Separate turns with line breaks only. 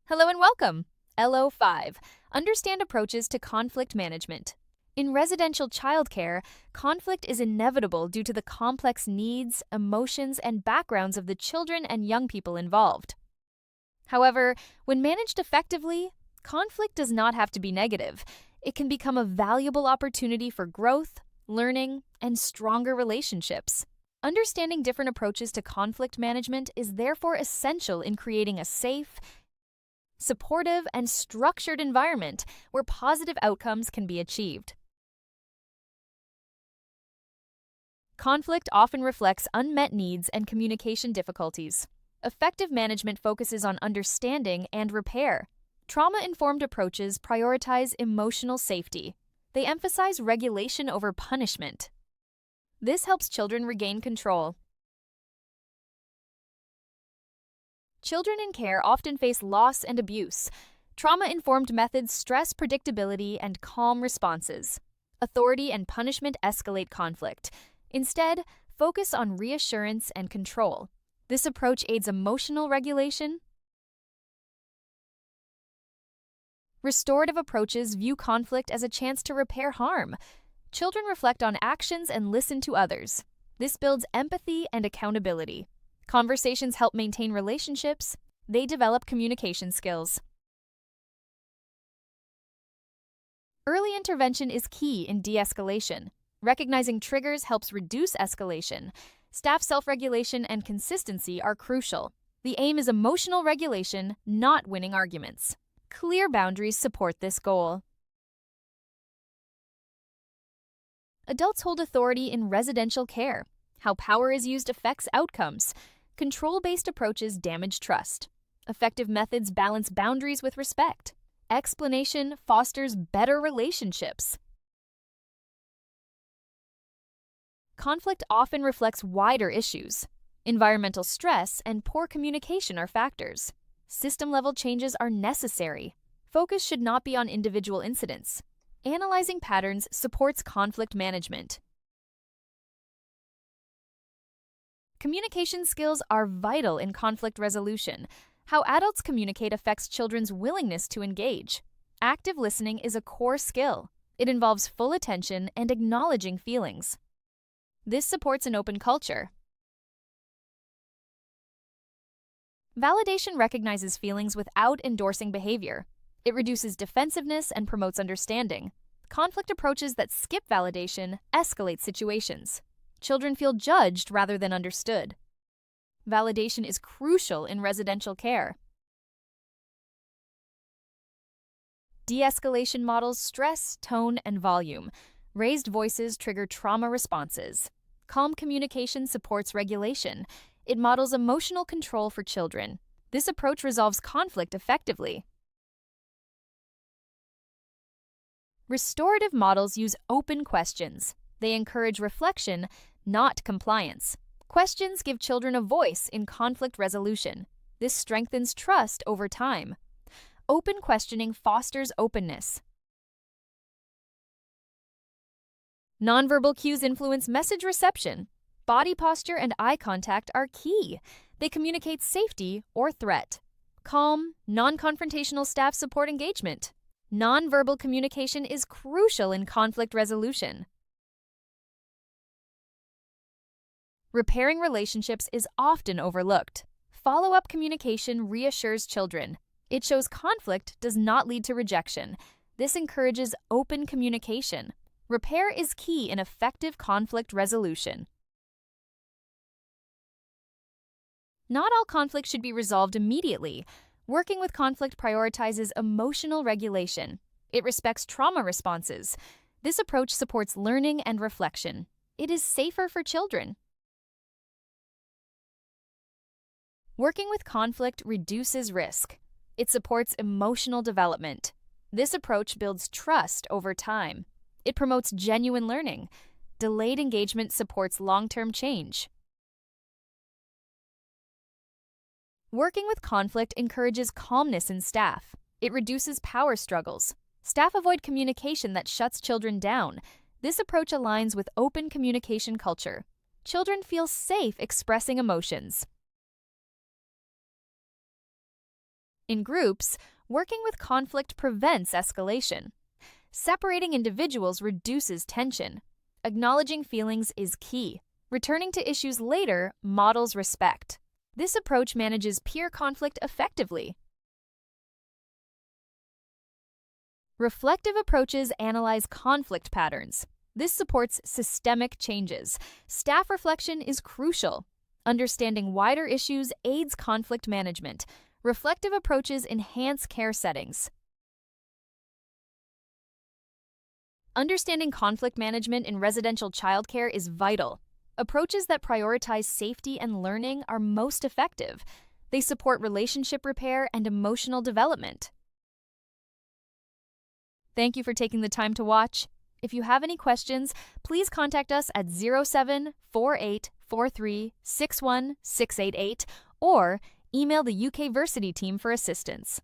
Hello and welcome. LO5. Understand approaches to conflict management. In residential childcare, conflict is inevitable due to the complex needs, emotions, and backgrounds of the children and young people involved. However, when managed effectively, conflict does not have to be negative. It can become a valuable opportunity for growth, learning, and stronger relationships. Understanding different approaches to conflict management is therefore essential in creating a safe, supportive, and structured environment where positive outcomes can be achieved. Conflict often reflects unmet needs and communication difficulties. Effective management focuses on understanding and repair. Trauma-informed approaches prioritize emotional safety. They emphasize regulation over punishment. This helps children regain control. Children in care often face loss and abuse. Trauma-informed methods stress predictability and calm responses. Authority and punishment escalate conflict. Instead, focus on reassurance and control. This approach aids emotional regulation. Restorative approaches view conflict as a chance to repair harm. Children reflect on actions and listen to others. This builds empathy and accountability. Conversations help maintain relationships. They develop communication skills. Early intervention is key in de-escalation. Recognizing triggers helps reduce escalation. Staff self-regulation and consistency are crucial. The aim is emotional regulation, not winning arguments. Clear boundaries support this goal. Adults hold authority in residential care. How power is used affects outcomes. Control-based approaches damage trust. Effective methods balance boundaries with respect. Explanation fosters better relationships. Conflict often reflects wider issues. Environmental stress and poor communication are factors. System-level changes are necessary. Focus should not be on individual incidents. Analyzing patterns supports conflict management. Communication skills are vital in conflict resolution. How adults communicate affects children's willingness to engage. Active listening is a core skill. It involves full attention and acknowledging feelings. This supports an open culture. Validation recognizes feelings without endorsing behavior. It reduces defensiveness and promotes understanding. Conflict approaches that skip validation escalate situations. Children feel judged rather than understood. Validation is crucial in residential care. De-escalation models stress, tone, and volume. Raised voices trigger trauma responses. Calm communication supports regulation. It models emotional control for children. This approach resolves conflict effectively. Restorative models use open questions. They encourage reflection, not compliance. Questions give children a voice in conflict resolution. This strengthens trust over time. Open questioning fosters openness. Nonverbal cues influence message reception. Body posture and eye contact are key. They communicate safety or threat. Calm, non-confrontational staff support engagement. Nonverbal communication is crucial in conflict resolution. Repairing relationships is often overlooked. Follow-up communication reassures children. It shows conflict does not lead to rejection. This encourages open communication. Repair is key in effective conflict resolution. Not all conflict should be resolved immediately. Working with conflict prioritizes emotional regulation. It respects trauma responses. This approach supports learning and reflection. It is safer for children. Working with conflict reduces risk. It supports emotional development. This approach builds trust over time. It promotes genuine learning. Delayed engagement supports long-term change. Working with conflict encourages calmness in staff. It reduces power struggles. Staff avoid communication that shuts children down. This approach aligns with open communication culture. Children feel safe expressing emotions. In groups, working with conflict prevents escalation. Separating individuals reduces tension. Acknowledging feelings is key. Returning to issues later models respect. This approach manages peer conflict effectively. Reflective approaches analyze conflict patterns. This supports systemic changes. Staff reflection is crucial. Understanding wider issues aids conflict management. Reflective approaches enhance care settings. Understanding conflict management in residential childcare is vital. Approaches that prioritize safety and learning are most effective. They support relationship repair and emotional development. Thank you for taking the time to watch. If you have any questions, please contact us at 074843 61688 or email the UK Versity team for assistance.